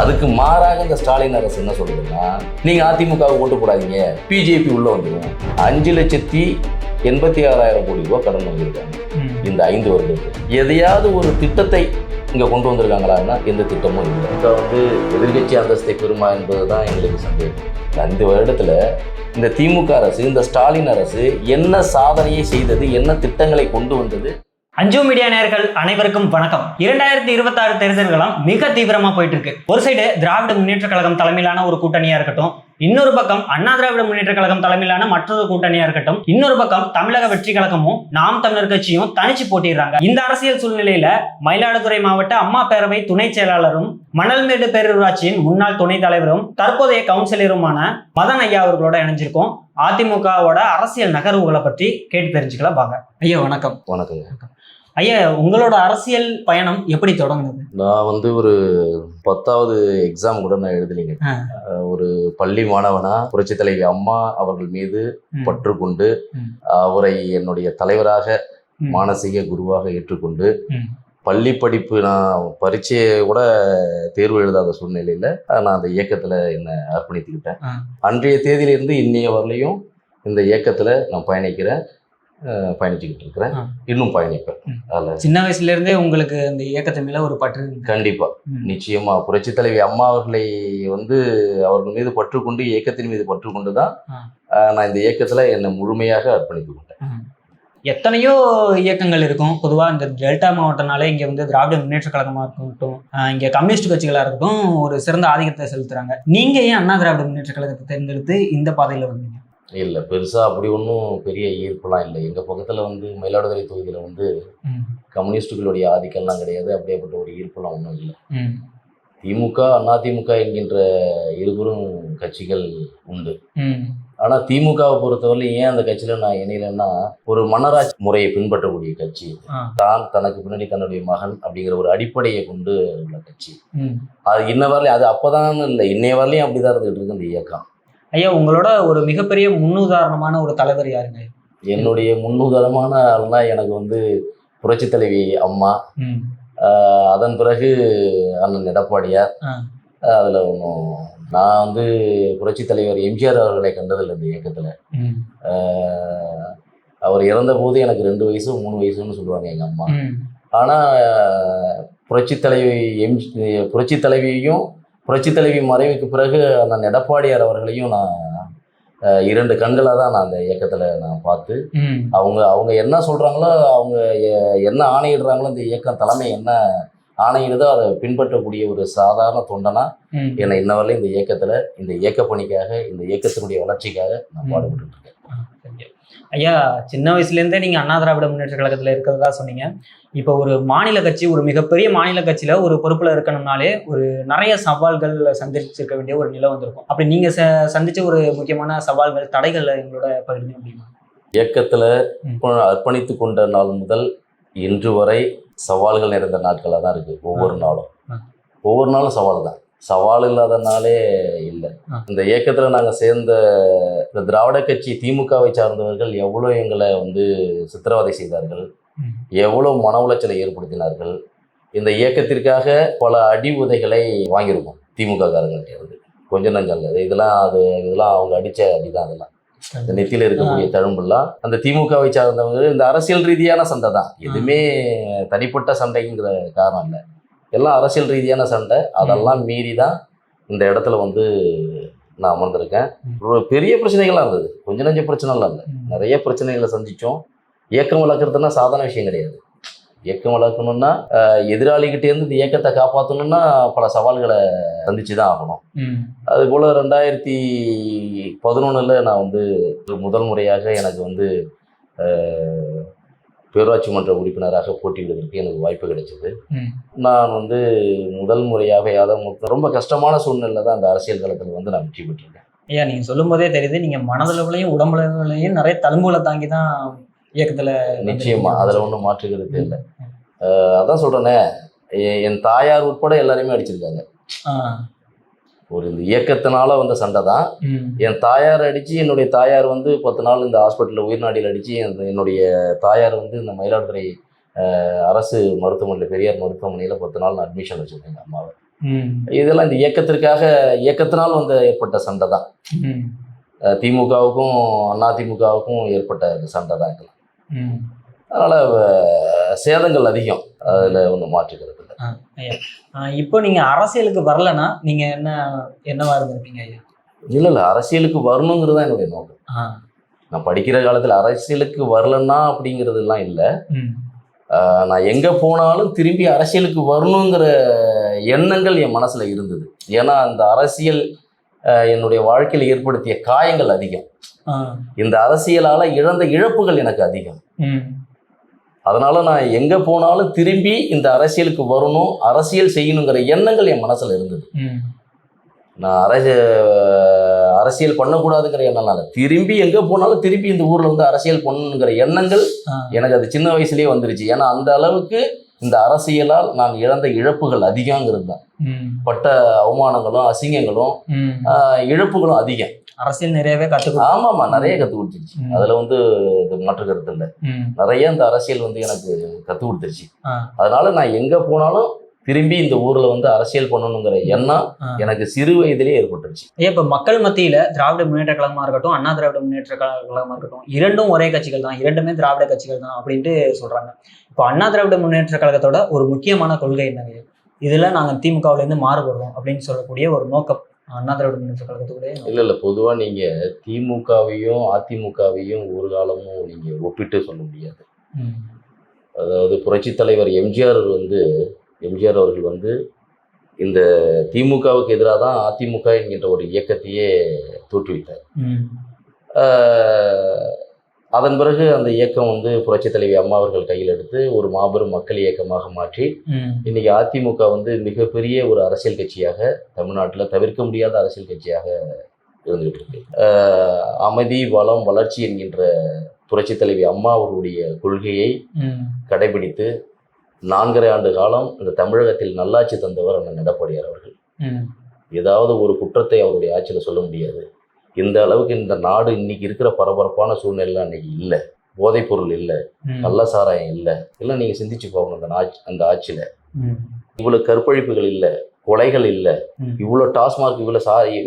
அதுக்கு மாறாக இந்த ஸ்டாலின் அரசு என்ன சொல்லுதுன்னா, நீங்க அதிமுகவுக்கு ஓட்டு போடாதீங்க, பிஜேபி உள்ள வந்துடும். 5,86,000 கோடி ரூபாய் கடன் வாங்கியிருக்காங்க இந்த 5 வருடத்துக்கு. எதையாவது ஒரு திட்டத்தை இங்க கொண்டு வந்திருக்காங்களான்னா எந்த திட்டமும் இல்லை. இங்க எதிர்கட்சி அந்தஸ்தை பெறுமா என்பதுதான் எங்களுக்கு சந்தேகம். 5 வருடத்துல இந்த திமுக அரசு, இந்த ஸ்டாலின் அரசு என்ன சாதனையை செய்தது, என்ன திட்டங்களை கொண்டு வந்தது? அஞ்சு மீடியா நேயர்கள் அனைவருக்கும் வணக்கம். 2026 தேர்தல்களும் மிக தீவிரமா போயிட்டு இருக்கு. ஒரு சைடு திராவிட முன்னேற்ற கழகம் தலைமையிலான ஒரு கூட்டணியா இருக்கட்டும், இன்னொரு பக்கம் அண்ணா திராவிட முன்னேற்ற கழகம் தலைமையிலான மற்றொரு கூட்டணியா இருக்கட்டும், இன்னொரு பக்கம் தமிழக வெற்றி கழகமும் நாம் தமிழர் கட்சியும் தனிச்சு போட்டிடுறாங்க. இந்த அரசியல் சூழ்நிலையில மயிலாடுதுறை மாவட்ட அம்மா பேரவை துணை செயலாளரும் மணல்மேடு பேரூராட்சியின் முன்னாள் துணைத் தலைவரும் தற்போதைய கவுன்சிலருமான மதன் ஐயா அவர்களோட இணைஞ்சிருக்கோம். அதிமுகவோட அரசியல் நகர்வுகளை பற்றி கேட்டு தெரிஞ்சுக்கலாம் வாங்க. ஐயா வணக்கம். வணக்கம் ஐயா, உங்களோட அரசியல் பயணம் எப்படி தொடங்குனது? நான் ஒரு 10வது எக்ஸாம் கூட நான் எழுதலைங்க. ஒரு பள்ளி மாணவனா புரட்சி தலைவி அம்மா அவர்கள் மீது பற்று கொண்டு அவரை என்னுடைய தலைவராக மானசீக குருவாக ஏற்றுக்கொண்டு பள்ளி படிப்பு நான் பரீட்சையை கூட தேர்வு எழுதாத சூழ்நிலையில நான் அந்த இயக்கத்துல என்னை அர்ப்பணித்துக்கிட்டேன். அன்றைய தேதியிலிருந்து இன்னைய வரலையும் இந்த இயக்கத்துல நான் பயணிச்சுக்கிட்டு இருக்கிறேன், இன்னும் பயணிப்பேன். அதில் சின்ன வயசுல இருந்தே உங்களுக்கு இந்த இயக்கத்து மேல ஒரு பற்று? கண்டிப்பா, நிச்சயமா. புரட்சி தலைவி அம்மா அவர்களை அவர்கள் மீது பற்றுக்கொண்டு, இயக்கத்தின் மீது பற்றுக்கொண்டு தான் நான் இந்த இயக்கத்துல என்னை முழுமையாக அர்ப்பணித்து கொண்டேன். எத்தனையோ இயக்கங்கள் இருக்கும். பொதுவா இந்த டெல்டா மாவட்டம்னாலே இங்க திராவிட முன்னேற்ற கழகமா இருக்கட்டும், இங்க கம்யூனிஸ்ட் கட்சிகளா இருக்கட்டும், ஒரு சிறந்த ஆதிக்கத்தை செலுத்துறாங்க. நீங்க ஏன் அண்ணா திராவிட முன்னேற்ற கழகத்தை தேர்ந்தெடுத்து இந்த பாதையில வந்தீங்க? இல்லை, பெருசா அப்படி ஒன்றும் பெரிய ஈர்ப்புலாம் இல்லை. எங்க பக்கத்துல மயிலாடுதுறை தொகுதியில கம்யூனிஸ்டுகளுடைய ஆதிக்கம்லாம் கிடையாது. அப்படியேப்பட்ட ஒரு ஈர்ப்புலாம் ஒன்றும் இல்லை. திமுக, அதிமுக என்கின்ற இருவரும் கட்சிகள் உண்டு. ஆனா திமுகவை பொறுத்தவரை ஏன் அந்த கட்சியில நான் இணையலைன்னா, ஒரு மன்னராட்சி முறையை பின்பற்றக்கூடிய கட்சி, தான் தனக்கு பின்னாடி தன்னுடைய மகன் அப்படிங்கிற ஒரு அடிப்படையை கொண்டு உள்ள கட்சி. அது இன்ன வரலையும், அது அப்பதான் இல்லை, இன்னைய வரலையும் அப்படிதான் இருந்துகிட்டு இருக்கு இந்த இயக்கம். ஐயா, உங்களோட ஒரு மிகப்பெரிய முன்னுதாரணமான ஒரு தலைவர் யாருங்க? என்னுடைய முன்னுதாரணமான ஆள்னா எனக்கு புரட்சி தலைவி அம்மா, அதன் பிறகு அண்ணன் எடப்பாடியார். அதுல ஒன்றும் நான் புரட்சி தலைவர் எம்ஜிஆர் அவர்களை கண்டதில்லை இந்த இயக்கத்துல. அவர் இறந்த போது எனக்கு 2 வயசு 3 வயசுன்னு சொல்லுவாங்க எங்க அம்மா. ஆனா புரட்சி தலைவியையும் புரட்சி தலைவி மறைவுக்கு பிறகு அண்ணன் எடப்பாடியார் அவர்களையும் நான் 2 கண்களாக தான் நான் அந்த இயக்கத்துல நான் பார்த்து, அவங்க என்ன சொல்றாங்களோ, அவங்க என்ன ஆணையிடுறாங்களோ, இந்த இயக்கம் தலைமை என்ன ஆணையிடுதோ அதை பின்பற்றக்கூடிய ஒரு சாதாரண தொண்டனா என்னை இன்னவரையிலும் இந்த இயக்கத்துல, இந்த இயக்க பணிக்காக, இந்த இயக்கத்தினுடைய வளர்ச்சிக்காக நான் பாடுபட்டு இருக்கேன். ஐயா, சின்ன வயசுலேருந்தே நீங்கள் அண்ணா திராவிட முன்னேற்ற கழகத்தில் இருக்கிறதா சொன்னீங்க. இப்போ ஒரு மாநில கட்சி, ஒரு மிகப்பெரிய மாநில கட்சியில் ஒரு பொறுப்பில் இருக்கணும்னாலே ஒரு நிறைய சவால்கள் சந்திச்சிருக்க வேண்டிய ஒரு நிலை வந்திருக்கும். அப்படி நீங்கள் சந்திச்ச ஒரு முக்கியமான சவால்கள், தடைகள் எங்களோட பகிர்ந்து முடியுமா? இயக்கத்தில் அர்ப்பணித்து கொண்ட நாள் முதல் இன்று வரை சவால்கள் நிறைந்த நாட்களாக தான் இருக்குது. ஒவ்வொரு நாளும் சவால் தான். சவால் இல்லாத நாளே இல்லை. இந்த இயக்கத்தில் நாங்கள் சேர்ந்த இந்த திராவிட கட்சி திமுகவை சார்ந்தவர்கள் எவ்வளோ எங்களை சித்திரவதை செய்தார்கள், எவ்வளோ மன உளைச்சலை ஏற்படுத்தினார்கள். இந்த இயக்கத்திற்காக பல அடி உதைகளை வாங்கியிருக்கோம் திமுக காரங்கள்ட்ட. கொஞ்சம் நஞ்சம் இல்லை, இதெல்லாம் அவங்க அடித்த அடிதான். அதெல்லாம் இந்த நெத்தியில் இருக்கக்கூடிய தழும்புலாம் அந்த திமுகவை சார்ந்தவங்க இந்த அரசியல் ரீதியான சண்டை தான். எதுவுமே தனிப்பட்ட சண்டைங்கிற காரணம் இல்லை, எல்லாம் அரசியல் ரீதியான சண்டை. அதெல்லாம் மீறி தான் இந்த இடத்துல நான் அமர்ந்திருக்கேன். ஒரு பெரிய பிரச்சனைகள்லாம் இருந்தது, கொஞ்சம் நஞ்ச பிரச்சனைலாம் இல்லை, நிறைய பிரச்சனைகளை சந்தித்தோம். இயக்கம் வளர்க்குறதுனா சாதாரண விஷயம் கிடையாது. இயக்கம் வளர்க்கணும்னா, எதிராளிகிட்டேருந்து இந்த இயக்கத்தை காப்பாற்றணும்னா பல சவால்களை சந்திச்சு தான் ஆகணும். அதுபோல் 2011 நான் முதல் முறையாக எனக்கு பேரூராட்சி மன்ற உறுப்பினராக போட்டியிடுவதற்கு எனக்கு வாய்ப்பு கிடைச்சது. நான் முதல் முறையாக ரொம்ப கஷ்டமான சூழ்நிலை தான் அந்த அரசியல் களத்தில் நான் வெற்றி பெற்றிருக்கேன். ஐயா, நீங்கள் சொல்லும் போதே தெரியுது, நீங்கள் மனதளவுலையும் உடம்புலையும் நிறைய தழும்புகளை தாங்கி தான் இயக்கத்தில். நிச்சயமா, அதில் ஒன்றும் மாற்றுக்கிறது இல்லை. அதான் சொல்கிறேனே, என் தாயார் உட்பட எல்லாரையுமே அடிச்சிருக்காங்க. ஒரு இந்த இயக்கத்தினால சண்டை தான். என் தாயார் அடித்து, என்னுடைய தாயார் 10 நாள் இந்த ஹாஸ்பிட்டலில் உயிர்நாடியில் அடித்து, என்னுடைய தாயார் இந்த மயிலாடுதுறை அரசு மருத்துவமனையில், பெரியார் மருத்துவமனையில் 10 நாள் நான் அட்மிஷன் வச்சுருக்கேன் அம்மாவை. இதெல்லாம் இந்த இயக்கத்தினால் ஏற்பட்ட சண்டை தான். திமுகவுக்கும் அதிமுகவுக்கும் ஏற்பட்ட சண்டை தான் இதெல்லாம். அதனால சேதங்கள் அதிகம், அதில் ஒன்றும் மாற்றுக்கிறது இல்லை. ஐயா, இப்போ நீங்க அரசியலுக்கு வரலன்னா நீங்க என்னவா இருந்திருப்பீங்க ஐயா? இல்லை, அரசியலுக்கு வரணுங்கிறது தான் என்னுடைய நோக்கம். நான் படிக்கிற காலத்தில் அரசியலுக்கு வரலன்னா அப்படிங்கிறதுலாம் இல்லை. நான் எங்கே போனாலும் திரும்பி அரசியலுக்கு வரணுங்கிற எண்ணங்கள் என் மனசில் இருந்தது. ஏன்னா அந்த அரசியல் என்னுடைய வாழ்க்கையில் ஏற்படுத்திய காயங்கள் அதிகம். இந்த அரசியலால் இழந்த இழப்புகள் எனக்கு அதிகம். அதனால நான் எங்கே போனாலும் திரும்பி இந்த அரசியலுக்கு வரணும், அரசியல் செய்யணுங்கிற எண்ணங்கள் என் மனசில் இருந்தது. நான் அரசியல் பண்ணக்கூடாதுங்கிற எண்ணம் திரும்பி எங்கே போனாலும் திரும்பி இந்த ஊரில் அரசியல் பண்ணணுங்கிற எண்ணங்கள் எனக்கு அது சின்ன வயசுலேயே வந்துருச்சு. ஏன்னா அந்த அளவுக்கு இந்த அரசியலால் நான் இழந்த இழப்புகள் அதிகங்கிறது தான். பட்ட அவமானங்களும் அசிங்கங்களும் இழப்புகளும் அதிகம். அரசியல் நிறையவே ஆமாம்மா, நிறைய கற்றுக் கொடுத்துருச்சு. அதில் மாற்று கருத்து இல்லை. நிறைய இந்த அரசியல் எனக்கு கற்றுக் கொடுத்துருச்சு. அதனால நான் எங்கே போனாலும் திரும்பி இந்த ஊரில் அரசியல் பண்ணணுங்கிற எண்ணம் எனக்கு சிறு வயதிலே ஏற்பட்டுருச்சு. இப்போ மக்கள் மத்தியில் திராவிட முன்னேற்ற கழகமாக இருக்கட்டும், அண்ணா திராவிட முன்னேற்ற கழகமாக இருக்கட்டும், இரண்டும் ஒரே கட்சிகள் தான், இரண்டுமே திராவிட கட்சிகள் தான் அப்படின்ட்டு சொல்கிறாங்க. இப்போ அண்ணா திராவிட முன்னேற்ற கழகத்தோட ஒரு முக்கியமான கொள்கை என்னங்க? இதில் நாங்கள் திமுகவிலேருந்து மாறுபடுறோம் அப்படின்னு சொல்லக்கூடிய ஒரு நோக்கம் அண்ணா திராவிட முன்னேற்ற கழகத்துடைய இல்லை, பொதுவாக நீங்கள் திமுகவையும் அதிமுகவையும் ஒரு காலமும் நீங்கள் ஒப்பிட்டு சொல்ல முடியாது. அதாவது புரட்சித் தலைவர் எம்ஜிஆர் அவர்கள் இந்த திமுகவுக்கு எதிராக தான் அதிமுக என்கின்ற ஒரு இயக்கத்தையே தோற்றுவித்தார். அதன் பிறகு அந்த இயக்கம் புரட்சித் தலைவி அம்மா அவர்கள் கையில் எடுத்து ஒரு மாபெரும் மக்கள் இயக்கமாக மாற்றி இன்னைக்கு அதிமுக மிகப்பெரிய ஒரு அரசியல் கட்சியாக தமிழ்நாட்டில் தவிர்க்க முடியாத அரசியல் கட்சியாக இருந்துகிட்டு இருக்கு. அமைதி, வளம், வளர்ச்சி என்கின்ற புரட்சித் தலைவி அம்மா அவர்களுடைய கொள்கையை கடைபிடித்து 4.5 ஆண்டு காலம் இந்த தமிழகத்தில் நல்லாட்சி தந்தவர் அண்ணன் எடப்பாடியார் அவர்கள். ஏதாவது ஒரு குற்றத்தை அவருடைய ஆட்சியில் சொல்ல முடியாது. இந்த அளவுக்கு இந்த நாடு இன்னைக்கு இருக்கிற பரபரப்பான சூழ்நிலை அன்னைக்கு இல்லை. போதைப் பொருள் இல்லை, கள்ள சாராயம் இல்லை. எல்லாம் நீங்கள் சிந்திச்சு போகணும். அந்த ஆட்சியில் இவ்வளோ கற்பழிப்புகள் இல்லை, கொலைகள் இல்லை, இவ்வளோ டாஸ்மார்க், இவ்வளோ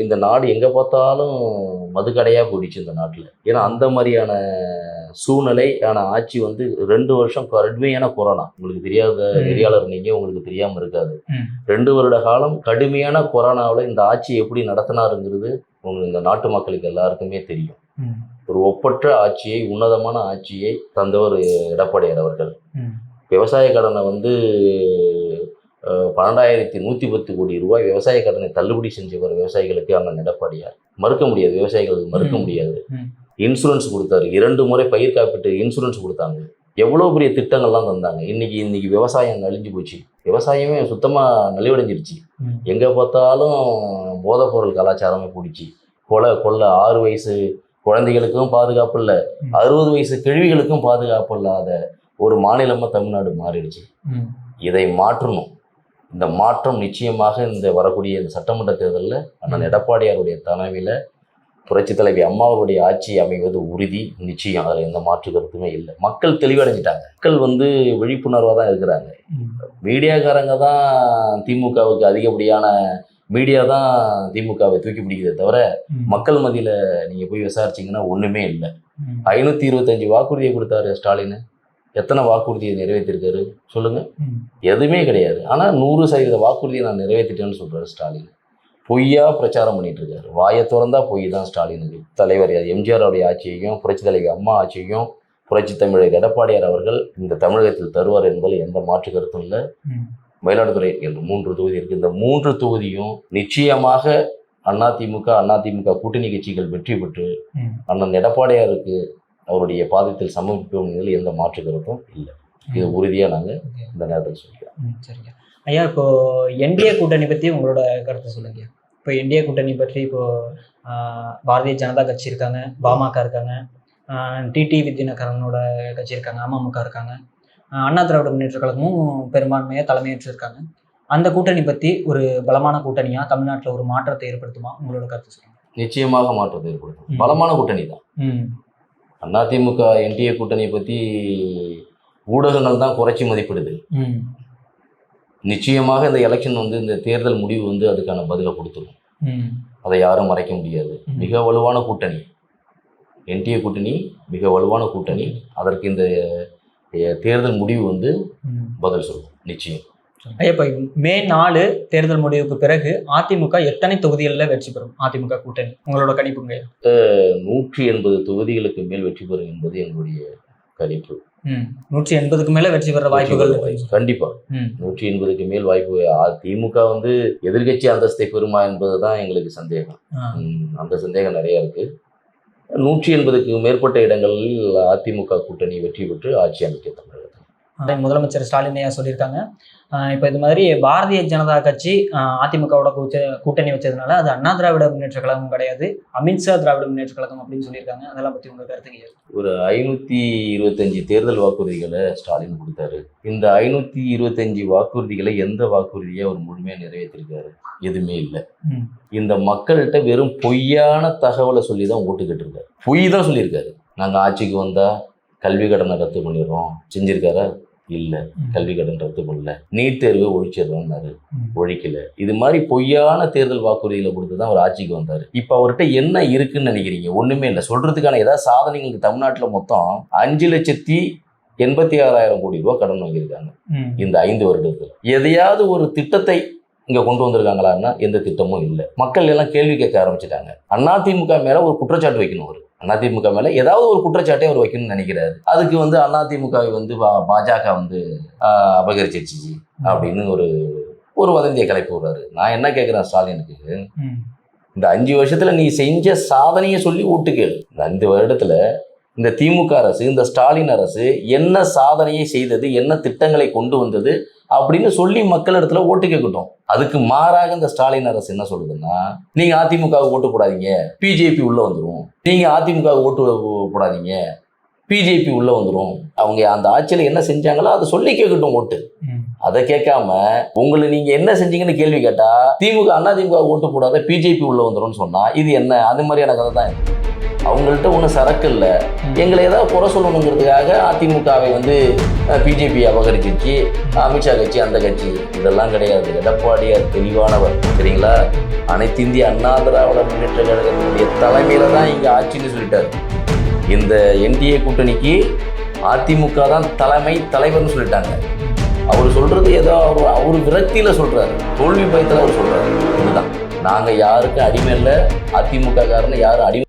இந்த நாடு எங்கே பார்த்தாலும் மதுக்கடையாக போயிடுச்சு இந்த நாட்டில். ஏன்னா அந்த மாதிரியான சூழ்நிலை ஆட்சி 2 வருஷம் கடுமையான கொரோனா. உங்களுக்கு தெரியாத நெறியாளர் நீங்கள், உங்களுக்கு தெரியாமல் இருக்காது. 2 வருட காலம் கடுமையான கொரோனாவில் இந்த ஆட்சியை எப்படி நடத்தினாருங்கிறது உங்களுக்கு இந்த நாட்டு மக்களுக்கு எல்லாருக்குமே தெரியும். ஒரு ஒப்பற்ற ஆட்சியை, உன்னதமான ஆட்சியை தந்தவர் எடப்பாடியார் அவர்கள். விவசாய கடனை 12,110 கோடி ரூபாய் விவசாய கடனை தள்ளுபடி செஞ்சவர் விவசாயிகளுக்கு அண்ணன் எடப்பாடியார். மறுக்க முடியாது, விவசாயிகள் மறுக்க முடியாது. இன்சூரன்ஸ் கொடுத்தாரு, 2 முறை பயிர் காப்பீட்டு இன்சூரன்ஸ் கொடுத்தாங்க. எவ்வளோ பெரிய திட்டங்கள்லாம் தந்தாங்க. இன்னைக்கு விவசாயம் நலிஞ்சு போச்சு. விவசாயமே சுத்தமாக நலிவடைஞ்சிருச்சு. எங்கே பார்த்தாலும் போதைப் பொருள் கலாச்சாரமே பிடிச்சி கொள்ள 6 வயசு குழந்தைகளுக்கும் பாதுகாப்பு இல்லை, 60 வயசு கிழவிகளுக்கும் பாதுகாப்பு இல்லாத ஒரு மாநிலமாக தமிழ்நாடு மாறிடுச்சு. இதை மாற்றணும். இந்த மாற்றம் நிச்சயமாக இந்த வரக்கூடிய இந்த சட்டமன்ற தேர்தலில் அண்ணன் எடப்பாடியாருடைய தலைமையில் புரட்சித் தலைவி அம்மாவுடைய ஆட்சி அமைவது உறுதி, நிச்சயம். அதில் எந்த மாற்று கருத்துமே இல்லை. மக்கள் தெளிவடைஞ்சிட்டாங்க. மக்கள் விழிப்புணர்வாக தான் இருக்கிறாங்க. மீடியாக்காரங்க தான் திமுகவுக்கு அதிகப்படியான மீடியா தான் திமுகவை தூக்கி பிடிக்கிறதே தவிர மக்கள் மத்தியில் நீங்கள் போய் விசாரிச்சிங்கன்னா ஒன்றுமே இல்லை. 525 வாக்குறுதியை கொடுத்தாரு ஸ்டாலின். எத்தனை வாக்குறுதியை நிறைவேற்றிருக்காரு சொல்லுங்கள்? எதுவுமே கிடையாது. ஆனால் 100% வாக்குறுதியை நான் நிறைவேற்றிட்டேன்னு சொல்கிறாரு ஸ்டாலின். பொய்யா பிரச்சாரம் பண்ணிட்டு இருக்காரு. வாயை திறந்தா பொய் தான் ஸ்டாலினுக்கு. தலைவர் எம்ஜிஆருடைய ஆட்சியையும் புரட்சி தலைவி அம்மா ஆட்சியையும் புரட்சி தமிழர் எடப்பாடியார் அவர்கள் இந்த தமிழகத்தில் தருவார் என்பதில் எந்த மாற்று கருத்தும் இல்லை. மயிலாடுதுறை என்று 3 தொகுதி இருக்குது. இந்த 3 தொகுதியும் நிச்சயமாக அதிமுக கூட்டணி கட்சிகள் வெற்றி பெற்று அண்ணன் எடப்பாடியாருக்கு அவருடைய பாதத்தில் சமர்ப்பிப்போம் என்பதில் எந்த மாற்று கருத்தும் இல்லை. இது உறுதியாக நாங்கள் இந்த நேரத்தில் சொல்லிக்கிறோம். சரிங்க ஐயா, இப்போ என்டிஏ கூட்டணி பற்றி உங்களோட கருத்தை சொல்லுங்க. இப்போ என்டிஏ கூட்டணி பற்றி பாரதிய ஜனதா கட்சி இருக்காங்க, பாமக இருக்காங்க, டிடி வித்யாகரனோட கட்சி இருக்காங்க, அமமுக இருக்காங்க, அண்ணா திராவிட முன்னேற்ற கழகமும் பெரும்பான்மையாக தலைமையேற்று இருக்காங்க. அந்த கூட்டணி பற்றி ஒரு பலமான கூட்டணியாக தமிழ்நாட்டில் ஒரு மாற்றத்தை ஏற்படுத்துமா? உங்களோட கருத்து சொல்லுங்க. நிச்சயமாக மாற்றத்தை ஏற்படுத்தும். பலமான கூட்டணி தான். அதிமுக என்டிஏ கூட்டணியை பற்றி ஊடகங்கள் தான் குறைச்சி மதிப்பிடுது. நிச்சயமாக இந்த எலெக்ஷன் வந்து இந்த தேர்தல் முடிவு வந்து அதுக்கான பதிலை கொடுத்துரும். அதை யாரும் மறைக்க முடியாது. மிக வலுவான கூட்டணி, என்டிஏ கூட்டணி மிக வலுவான கூட்டணி. அதற்கு இந்த தேர்தல் முடிவு வந்து பதில் சொல்லும் நிச்சயம். இப்போ மே 4 தேர்தல் முடிவுக்கு பிறகு அதிமுக எத்தனை தொகுதிகளில் வெற்றி பெறும்? அதிமுக கூட்டணி உங்களோட கணிப்புங்க? 180 தொகுதிகளுக்கு மேல் வெற்றி பெறும் என்பது எங்களுடைய கணிப்பு. 180க்கு மேல வெற்றி பெற வாய்ப்புகள் கண்டிப்பா. 180க்கு மேல் வாய்ப்பு. திமுக வந்து எதிர்கட்சி அந்தஸ்தை பெறுமா என்பதுதான் எங்களுக்கு சந்தேகம். அந்த சந்தேகம் நிறைய இருக்கு. 180க்கு மேற்பட்ட இடங்களில் அதிமுக கூட்டணி வெற்றி பெற்று ஆட்சி அமைக்க தமிழகத்தில் முதலமைச்சர் ஸ்டாலின் ஐயா சொல்லியிருக்காங்க. இப்போ இது மாதிரி பாரதிய ஜனதா கட்சி அதிமுகவோட கூட்டணி வச்சதுனால அது அண்ணா திராவிட முன்னேற்ற கழகம் கிடையாது, அமித்ஷா திராவிட முன்னேற்ற கழகம் அப்படின்னு சொல்லியிருக்காங்க. அதெல்லாம் பத்தி உங்க கருத்துங்க? ஒரு 525 தேர்தல் வாக்குறுதிகளை ஸ்டாலின் கொடுத்தாரு. இந்த 525 வாக்குறுதிகளை எந்த வாக்குறுதியை அவர் முழுமையாக நிறைவேற்றிருக்காரு? எதுவுமே இல்லை. இந்த மக்கள்கிட்ட வெறும் பொய்யான தகவலை சொல்லி தான் ஓட்டு கேட்டிருக்காரு. பொய் தான் சொல்லியிருக்காரு. நாங்கள் ஆட்சிக்கு வந்தா கல்வி கடனை ரத்து பண்ணிடுறோம், செஞ்சிருக்காரா? இல்லை, கல்வி கடன் ரத்து பண்ணல. நீட் தேர்வை ஒழிச்சிடுறோம்னாரு, ஒழிக்கல. இது மாதிரி பொய்யான தேர்தல் வாக்குறுதிகளை கொடுத்து தான் அவர் ஆட்சிக்கு வந்தார். இப்போ அவர்கிட்ட என்ன இருக்குன்னு நினைக்கிறீங்க? ஒன்றுமே இல்லை. சொல்றதுக்கான ஏதாவது சாதனைகளுக்கு தமிழ்நாட்டில் மொத்தம் 5,86,000 கோடி ரூபாய் கடன் வாங்கியிருக்காங்க இந்த 5 வருடத்தில். எதையாவது ஒரு திட்டத்தை இங்கே கொண்டு வந்திருக்காங்களான்னா எந்த திட்டமும் இல்லை. மக்கள் எல்லாம் கேள்வி கேட்க ஆரம்பிச்சிட்டாங்க. அதிமுக மேலே ஒரு குற்றச்சாட்டு வைக்கணும். அவர் அதிமுக மேலே ஏதாவது ஒரு குற்றச்சாட்டை அவர் வைக்கணும்னு நினைக்கிறாரு. அதுக்கு வந்து அதிமுகவை வந்து பாஜக வந்து அபகரிச்சிருச்சு அப்படின்னு ஒரு வதந்தியை கிளப்பி விடுறாரு. நான் என்ன கேட்குறேன் ஸ்டாலினுக்கு, இந்த 5 வருஷத்துல நீ செஞ்ச சாதனையை சொல்லி ஓட்டு கேளு. இந்த 5 வருடத்துல இந்த திமுக அரசு, இந்த ஸ்டாலின் அரசு என்ன சாதனையை செய்தது, என்ன திட்டங்களை கொண்டு வந்தது அப்படின்னு சொல்லி மக்கள் இடத்துல ஓட்டு கேட்கட்டும். அதுக்கு மாறாக இந்த ஸ்டாலின் அரசு என்ன சொல்லுதுன்னா, நீங்க அதிமுகவுக்கு ஓட்டு போடாதீங்க, பிஜேபி உள்ள வந்துடும். நீங்க அதிமுகவுக்கு ஓட்டு போடாதீங்க, பிஜேபி உள்ள வந்துடும். அவங்க அந்த ஆட்சியில் என்ன செஞ்சாங்களோ அதை சொல்லி கேட்கட்டும் ஓட்டு. அதை கேட்காம உங்களை நீங்க என்ன செஞ்சீங்கன்னு கேள்வி கேட்டா திமுக அதிமுக ஓட்டு போடாத பிஜேபி உள்ள வந்துடும் சொன்னா இது என்ன? அது மாதிரியான கதை தான். அவங்கள்ட்ட ஒன்றும் சரக்கு இல்லை. எங்களை ஏதாவது குறை சொல்லணுங்கிறதுக்காக அதிமுகவை வந்து பிஜேபி அபகரிச்சிச்சு, அமித்ஷா கட்சி அந்த கட்சி இதெல்லாம் கிடையாது. எடப்பாடியார் தெளிவானவர், சரிங்களா? அனைத்து இந்திய அண்ணா திராவிட முன்னேற்ற கழகத்தினுடைய தலைமையில தான் இங்கே ஆட்சின்னு சொல்லிட்டாரு. இந்த என்டிஏ கூட்டணிக்கு அதிமுக தான் தலைவர்னு சொல்லிட்டாங்க. அவர் சொல்றது ஏதோ அவர் விரக்தியில சொல்றாரு, தோல்வி பயத்தில் அவர் சொல்றாரு. இதுதான். நாங்கள் யாருக்கும் அடிமை இல்லை, அதிமுக காரன்னு யாரும் அடிமை